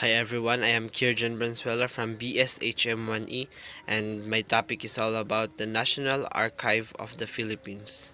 Hi everyone, I am Kier Branzuela from BSHM1E, and my topic is all about the National Archive of the Philippines.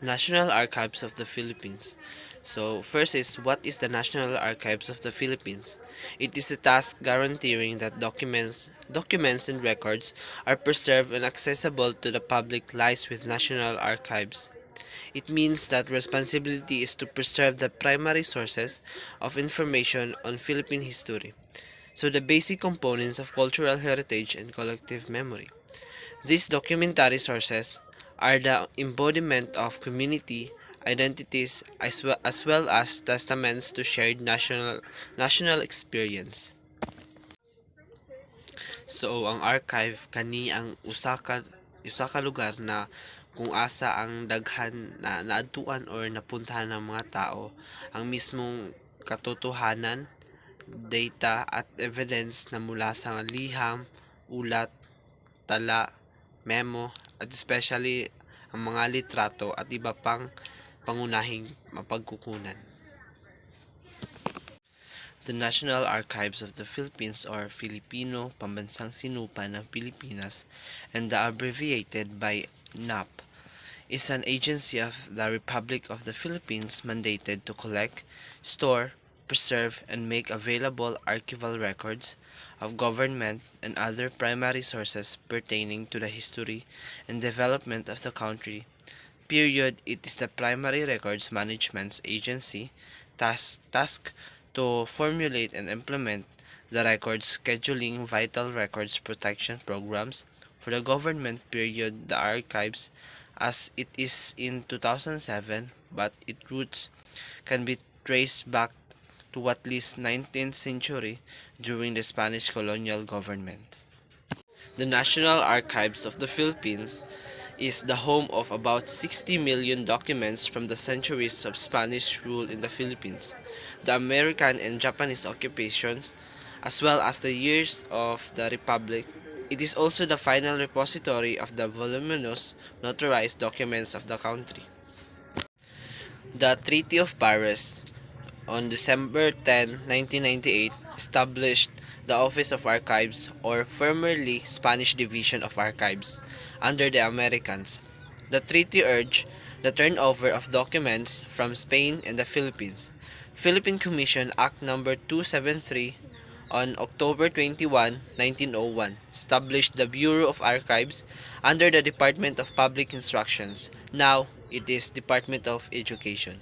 National Archives of the Philippines. So first is, what is the National Archives of the Philippines? It is a task guaranteeing that documents and records are preserved and accessible to the public lies with National Archives. It means that responsibility is to preserve the primary sources of information on Philippine history, so the basic components of cultural heritage and collective memory. These documentary sources are the embodiment of community identities as well as testaments to shared national experience. So ang archive kani ang usa ka lugar na kung asa ang daghan na naadtuan or napuntahan ng mga tao ang mismong katotohanan, data at evidence na mula sa liham, ulat, tala, memo at especially ang mga litrato at iba pang pangunahing mapagkukunan. The National Archives of the Philippines, or Filipino Pambansang Sinupa ng Pilipinas, and the abbreviated by NAP, is an agency of the Republic of the Philippines mandated to collect, store, preserve, and make available archival records of government and other primary sources pertaining to the history and development of the country. Period. It is the primary records management agency tasked to formulate and implement the records scheduling vital records protection programs for the government. Period. The archives as it is in 2007, but its roots can be traced back to at least 19th century during the Spanish colonial government. The National Archives of the Philippines is the home of about 60 million documents from the centuries of Spanish rule in the Philippines, the American and Japanese occupations, as well as the years of the Republic. It is also the final repository of the voluminous notarized documents of the country. The Treaty of Paris on December 10, 1998, established the Office of Archives, or formerly Spanish Division of Archives, under the Americans. The treaty urged the turnover of documents from Spain and the Philippines. Philippine Commission Act No. 273 on October 21, 1901, established the Bureau of Archives under the Department of Public Instructions. Now, it is Department of Education.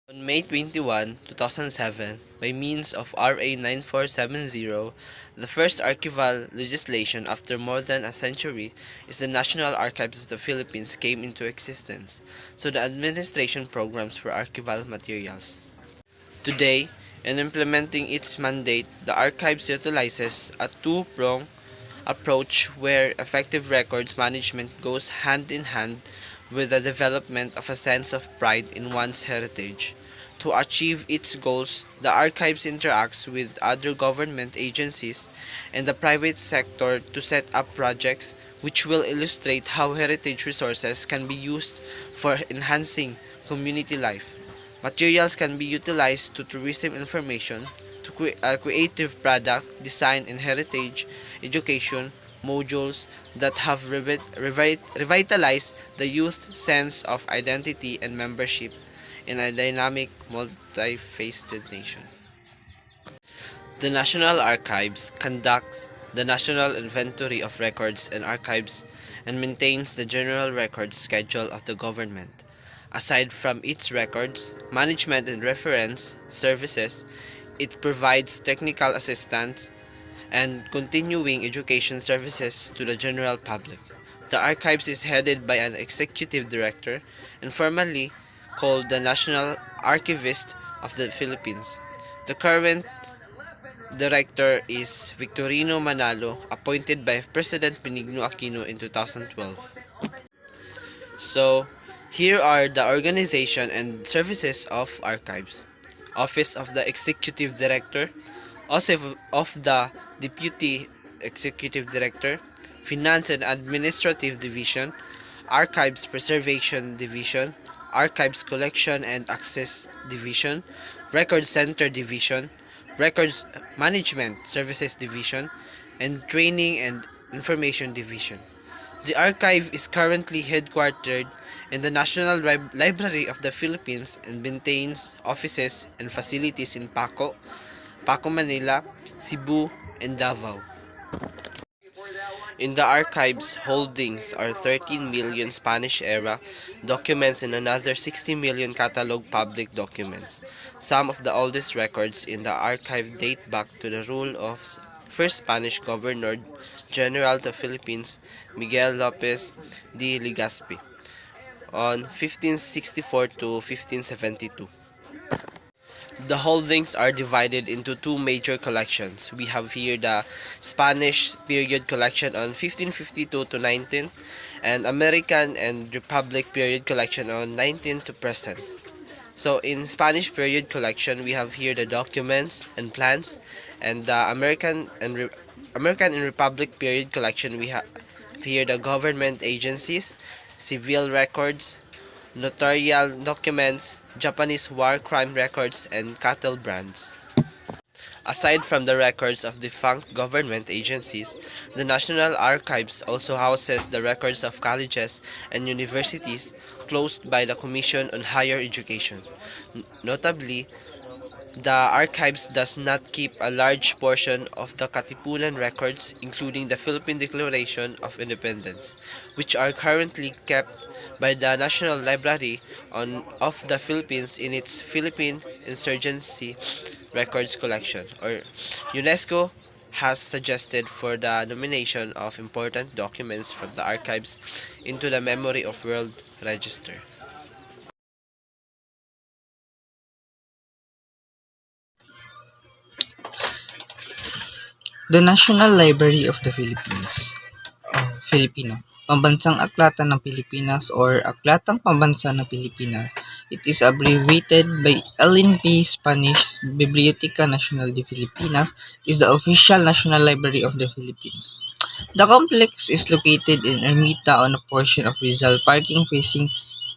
On May 21, 2007, by means of RA 9470, the first archival legislation after more than a century is the National Archives of the Philippines came into existence, so the administration programs for archival materials. Today, in implementing its mandate, the archives utilizes a two-pronged approach where effective records management goes hand in hand with the development of a sense of pride in one's heritage. To achieve its goals, the archives interacts with other government agencies and the private sector to set up projects which will illustrate how heritage resources can be used for enhancing community life. Materials can be utilized to tourism information, to creative product design and heritage education modules that have revitalized the youth sense of identity and membership in a dynamic, multifaceted nation. The National Archives conducts the National Inventory of Records and Archives and maintains the general records schedule of the government. Aside from its records, management and reference services, it provides technical assistance and continuing education services to the general public. The archives is headed by an executive director, informally called the National Archivist of the Philippines. The current director is Victorino Manalo, appointed by President Benigno Aquino in 2012. So, here are the organization and services of archives. Office of the Executive Director, Office of the Deputy Executive Director, Finance and Administrative Division, Archives Preservation Division, Archives Collection and Access Division, Record Center Division, Records Management Services Division, and Training and Information Division. The archive is currently headquartered in the National Library of the Philippines and maintains offices and facilities in Paco, Manila, Cebu, and Davao. In the archives, holdings are 13 million Spanish-era documents and another 60 million catalog public documents. Some of the oldest records in the archive date back to the rule of first Spanish Governor General of the Philippines, Miguel Lopez de Legazpi, on 1564 to 1572. The holdings are divided into two major collections. We have here the Spanish period collection on 1552 to 19 and American and Republic period collection on 19 to present. So in Spanish period collection, we have here the documents and plans, and the American and Republic period collection, we have here the government agencies, civil records, notarial documents, Japanese war crime records, and cattle brands. Aside from the records of defunct government agencies, the National Archives also houses the records of colleges and universities closed by the Commission on Higher Education. Notably, the archives does not keep a large portion of the Katipunan records, including the Philippine Declaration of Independence, which are currently kept by the National Library of the Philippines in its Philippine Insurgency Records Collection, or UNESCO has suggested for the nomination of important documents from the archives into the Memory of World Register. The National Library of the Philippines, Filipino, Pambansang Aklatan ng Pilipinas or Aklatang Pambansa ng Pilipinas. It is abbreviated by LNP Spanish. Biblioteca Nacional de Filipinas is the official National Library of the Philippines. The complex is located in Ermita on a portion of Rizal Parking facing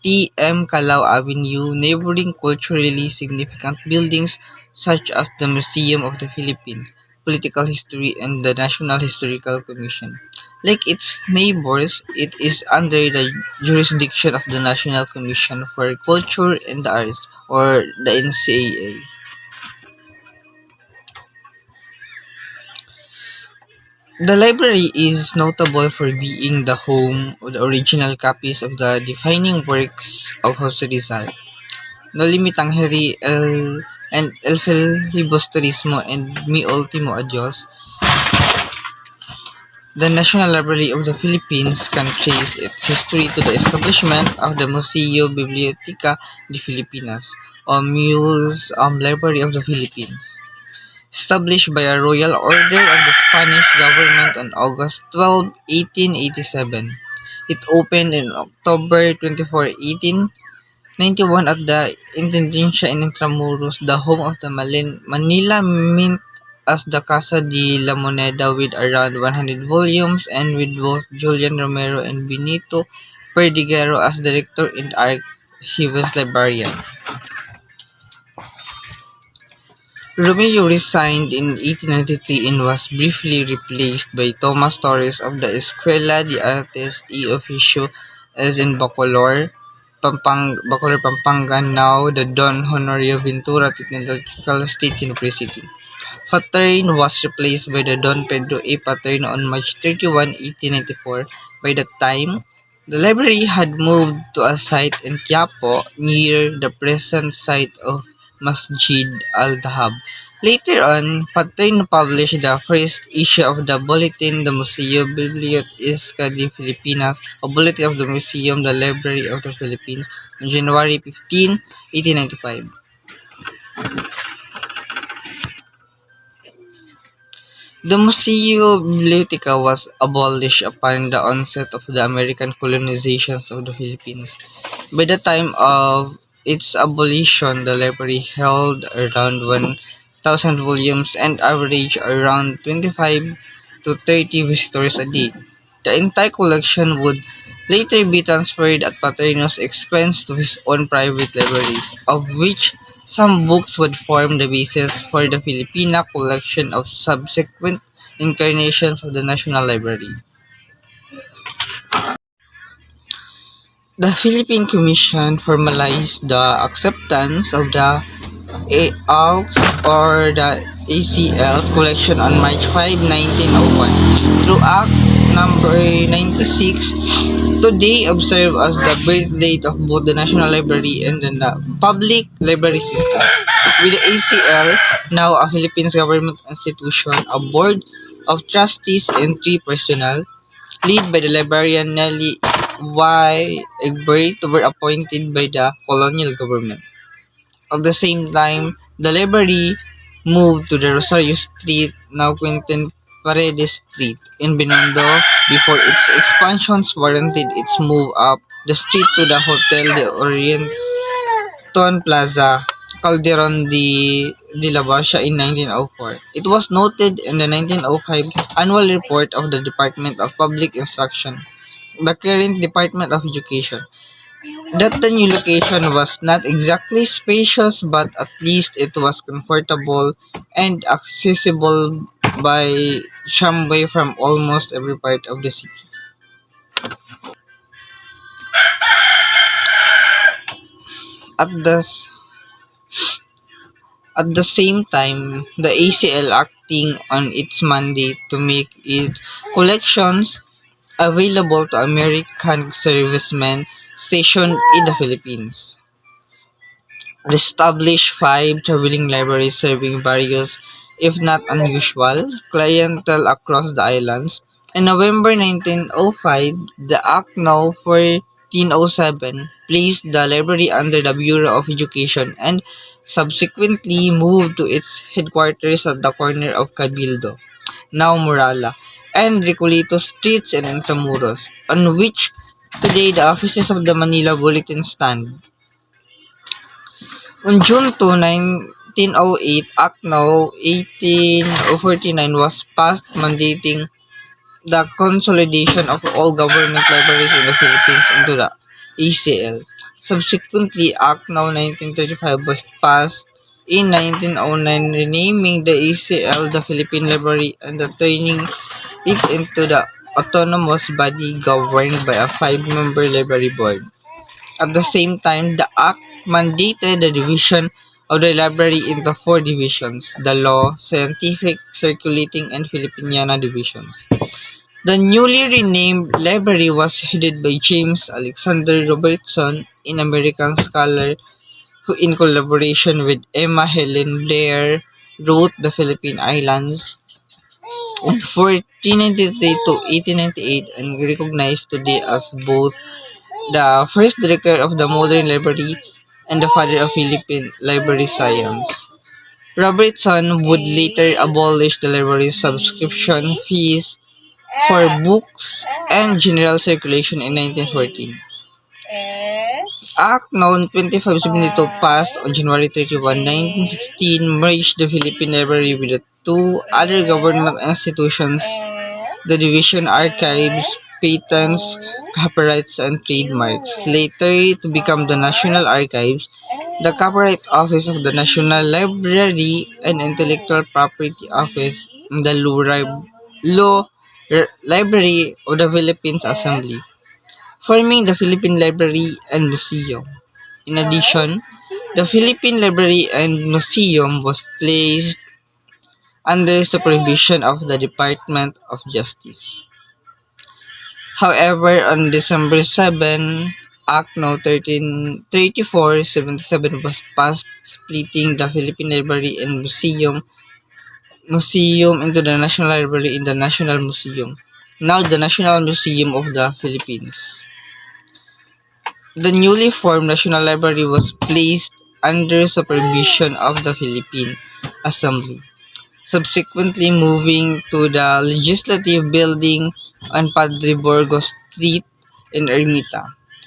T.M. Calao Avenue, neighboring culturally significant buildings such as the Museum of the Philippines, Political History, and the National Historical Commission. Like its neighbors, it is under the jurisdiction of the National Commission for Culture and the Arts, or the NCAA. The library is notable for being the home of the original copies of the defining works of Jose Rizal, No Limitang Heri and El Filibusterismo and Mi Ultimo Adios. The National Library of the Philippines can trace its history to the establishment of the Museo Biblioteca de Filipinas, or Museum Library of the Philippines, established by a royal order of the Spanish government on August 12, 1887. It opened in October 24, 1891 at the Intendencia in Intramuros, the home of the Manila Mint as the Casa de la Moneda with around 100 volumes and with both Julian Romero and Benito Perdiguero as director and archivist librarian. Romeo resigned in 1893 and was briefly replaced by Thomas Torres of the Escuela de Artes y Oficio as in Bacolor, Pampanga, now the Don Honorio Ventura Technological State University. Paterno was replaced by the Don Pedro A. Paterno on March 31, 1894. By that time, the library had moved to a site in Quiapo near the present site of Masjid al-Dahab. Later on, Paterno published the first issue of the Bulletin de Museo Biblioteca de Filipinas, a bulletin of the Museum, the Library of the Philippines, on January 15, 1895. The Museo Biblioteca was abolished upon the onset of the American colonization of the Philippines. By the time of its abolition, the library held around 1,000 volumes and averaged around 25 to 30 visitors a day. The entire collection would later be transferred at Paterno's expense to his own private library, of which some books would form the basis for the Filipina collection of subsequent incarnations of the National Library. The Philippine Commission formalized the acceptance of the ALC's or the ACL's collection on March 5, 1901 through Act number 96, today observed as the birth date of both the National Library and the public library system. With the ACL, now a Philippines government institution, a board of trustees and three personnel, led by the librarian Nellie Y. Egbert, were appointed by the colonial government. At the same time, the library moved to the Rosario Street, now Quintin Paredes Street, in Binondo before its expansions warranted its move up the street to the Hotel de Orienton Plaza, Calderon de la Barcia in 1904. It was noted in the 1905 annual report of the Department of Public Instruction, the current Department of Education, that the new location was not exactly spacious, but at least it was comfortable and accessible by tramway from almost every part of the city. At the at the same time, the ACL acting on its mandate to make its collections available to American servicemen stationed in the Philippines, established 5 traveling libraries serving various, if not unusual, clientele across the islands. In November 1905, the Act No. 1407 placed the library under the Bureau of Education and subsequently moved to its headquarters at the corner of Cabildo, now Morala, and Recoleta Streets in Intramuros, on which today the offices of the Manila Bulletin stand. On June 2, 1908, Act No. 1849 was passed mandating the consolidation of all government libraries in the Philippines into the ACL. Subsequently, Act No. 1935 was passed in 1909, renaming the ACL the Philippine Library and turning it into the autonomous body governed by a 5-member library board. At the same time, the Act mandated the division of the library into 4 divisions: the Law, Scientific, Circulating, and Filipiniana divisions. The newly renamed library was headed by James Alexander Robertson, an American scholar who, in collaboration with Emma Helen Blair, wrote The Philippine Islands in 1493 to 1898 and recognized today as both the first director of the modern library and the father of Philippine library science. Robertson would later abolish the library's subscription fees for books and general circulation in 1914. Act No. 2572 passed on January 31, 1916, merged the Philippine Library with the two other government institutions, the Division Archives, Patents, Copyrights, and Trademarks, later to become the National Archives, the Copyright Office of the National Library, and Intellectual Property Office, the Law Library of the Philippines Assembly, forming the Philippine Library and Museum. In addition, the Philippine Library and Museum was placed under supervision of the Department of Justice. However, on December 7, Act No. 3477 was passed, splitting the Philippine Library and Museum into the National Library and the National Museum, now the National Museum of the Philippines. The newly formed National Library was placed under supervision of the Philippine Assembly, subsequently moving to the Legislative Building on Padre Burgos Street in Ermita.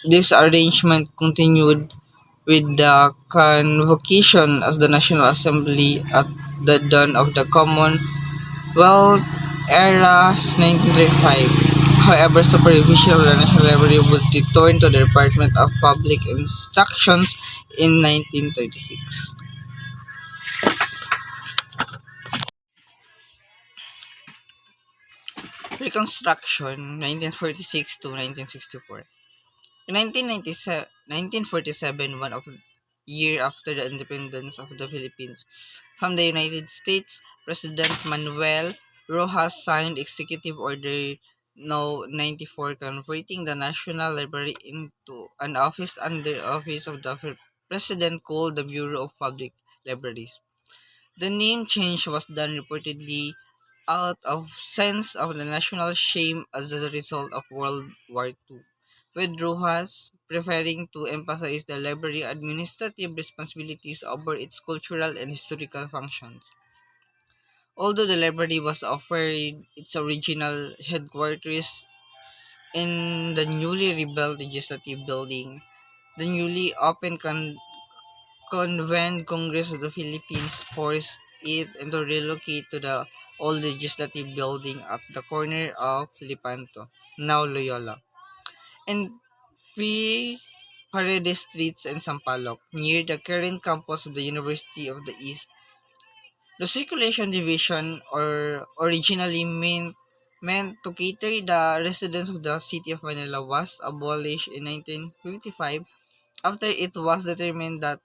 This arrangement continued with the convocation of the National Assembly at the dawn of the Commonwealth era 1935. However, supervision of the National Library was returned to the Department of Public Instructions in 1936. Reconstruction, 1946 to 1964. In 1947, one of the year after the independence of the Philippines from the United States, President Manuel Rojas signed Executive Order No. 94 converting the National Library into an office under Office of the President called the Bureau of Public Libraries. The name change was done reportedly out of sense of the national shame as a result of World War II, with Rojas preferring to emphasize the library administrative responsibilities over its cultural and historical functions. Although the library was offered its original headquarters in the newly rebuilt legislative building, the newly opened Convent Congress of the Philippines forced it to relocate to the old legislative building at the corner of Lipanto, now Loyola, and P. Paredes Streets in Sampaloc, near the current campus of the University of the East. The circulation division, or originally meant to cater the residents of the city of Manila, was abolished in 1955 after it was determined that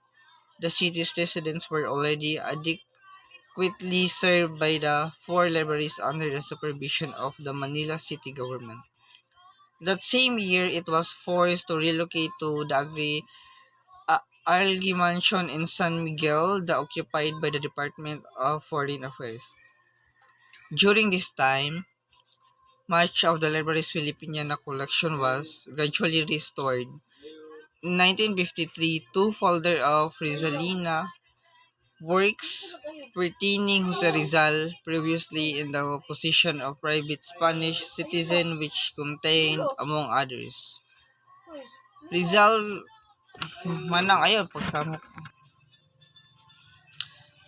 the city's residents were already adequately served by the four libraries under the supervision of the Manila city government. That same year, it was forced to relocate to the Algi Mansion in San Miguel, occupied by the Department of Foreign Affairs. During this time, much of the library's Filipiniana collection was gradually restored. In 1953, two folders of Rizalina works pertaining Jose Rizal, previously in the position of private Spanish citizen, which contained, among others, Rizal, manang ayo, pagsama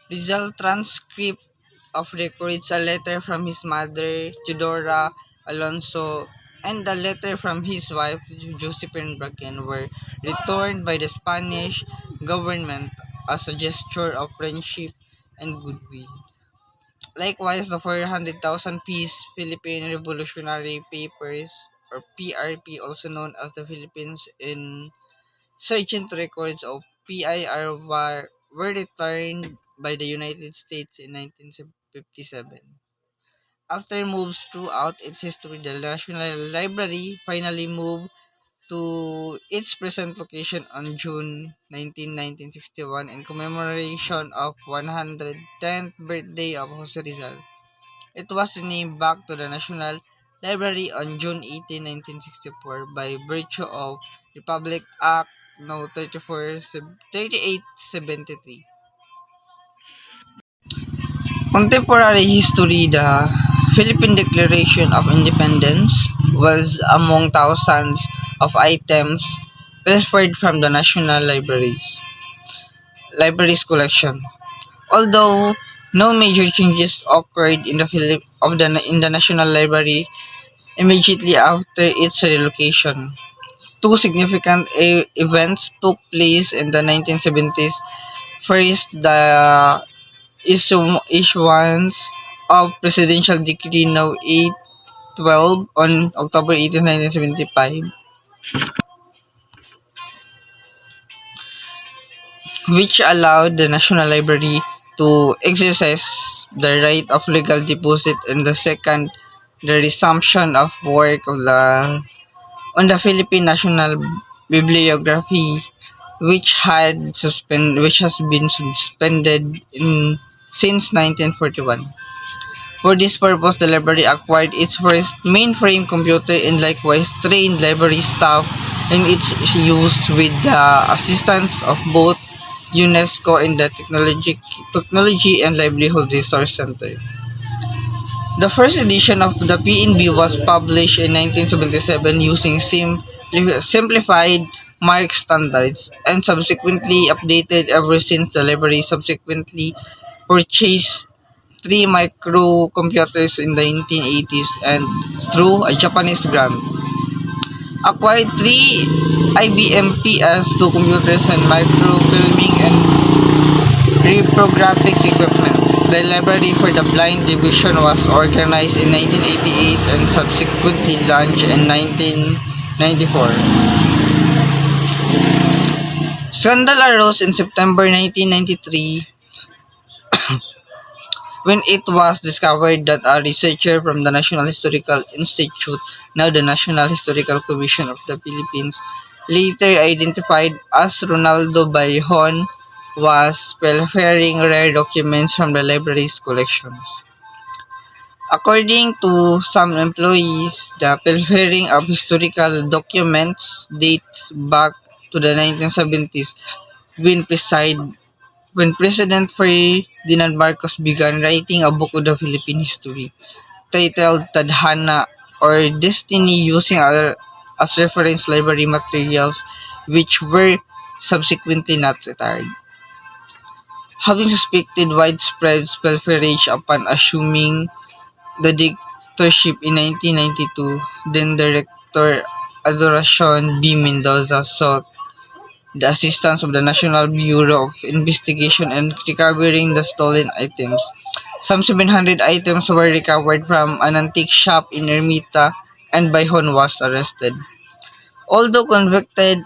Rizal transcript of records, a letter from his mother, Teodora Alonso, and a letter from his wife, Josephine Bracken, were returned by the Spanish government as a gesture of friendship and goodwill. Likewise, the 400,000-piece Philippine Revolutionary Papers, or PRP, also known as the Philippines in Sergeant Records of PIR, were returned by the United States in 1957. After moves throughout its history, the National Library finally moved to its present location on June 19, 1961 in commemoration of 110th birthday of Jose Rizal. It was renamed back to the National Library on June 18, 1964 by virtue of Republic Act No. 3873. Contemporary history. The Philippine Declaration of Independence was among thousands of items pilfered from the National Library's collection. Although no major changes occurred in the National Library immediately after its relocation, two significant events took place in the 1970s. First, the issuance of Presidential Decree No. 812 on October 18, 1975, which allowed the National Library to exercise the right of legal deposit, and the second, the resumption of work of the Philippine National Bibliography, which has been suspended since 1941. For this purpose, the library acquired its first mainframe computer and likewise trained library staff in its use with the assistance of both UNESCO and the Technology and Livelihood Resource Center. The first edition of the PNB was published in 1977 using simplified mark standards and subsequently updated ever since. The library subsequently purchased three microcomputers in the 1980s and through a Japanese grant. Acquired three IBM PS2 computers and microfilming and reprographics equipment. The library for the blind division was organized in 1988 and subsequently launched in 1994. Scandal arose in September 1993 when it was discovered that a researcher from the National Historical Institute, now the National Historical Commission of the Philippines, later identified as Ronaldo Bayhon, was pilfering rare documents from the library's collections. According to some employees, the pilfering of historical documents dates back to the 1970s when President Ferdinand Marcos began writing a book of the Philippine history titled Tadhana or Destiny using as reference library materials which were subsequently not retired. Having suspected widespread pilferage upon assuming the dictatorship in 1992, then Director Adoracion B. Mendoza sought the assistance of the National Bureau of Investigation in recovering the stolen items. Some 700 items were recovered from an antique shop in Ermita and Bayhon was arrested. Although convicted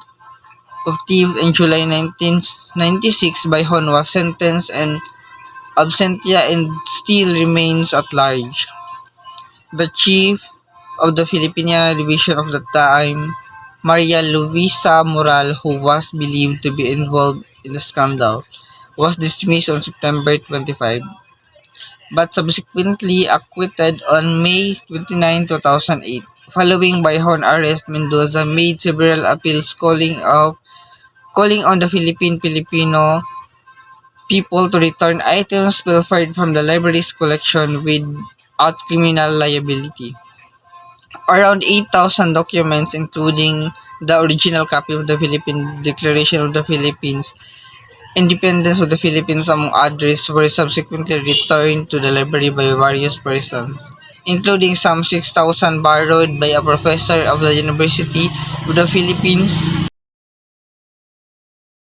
of thieves in July 1996, Bayhon was sentenced and absentia and still remains at large. The chief of the Filipina division of the time, Maria Luisa Moral, who was believed to be involved in the scandal, was dismissed on September 25, but subsequently acquitted on May 29, 2008. Following Bayhon arrest, Mendoza made several appeals calling on the Filipino people to return items pilfered from the library's collection without criminal liability. Around 8,000 documents, including the original copy of the Philippine Declaration of the Philippines, Independence of the Philippines, among others, were subsequently returned to the library by various persons, including some 6,000 borrowed by a professor of the University of the Philippines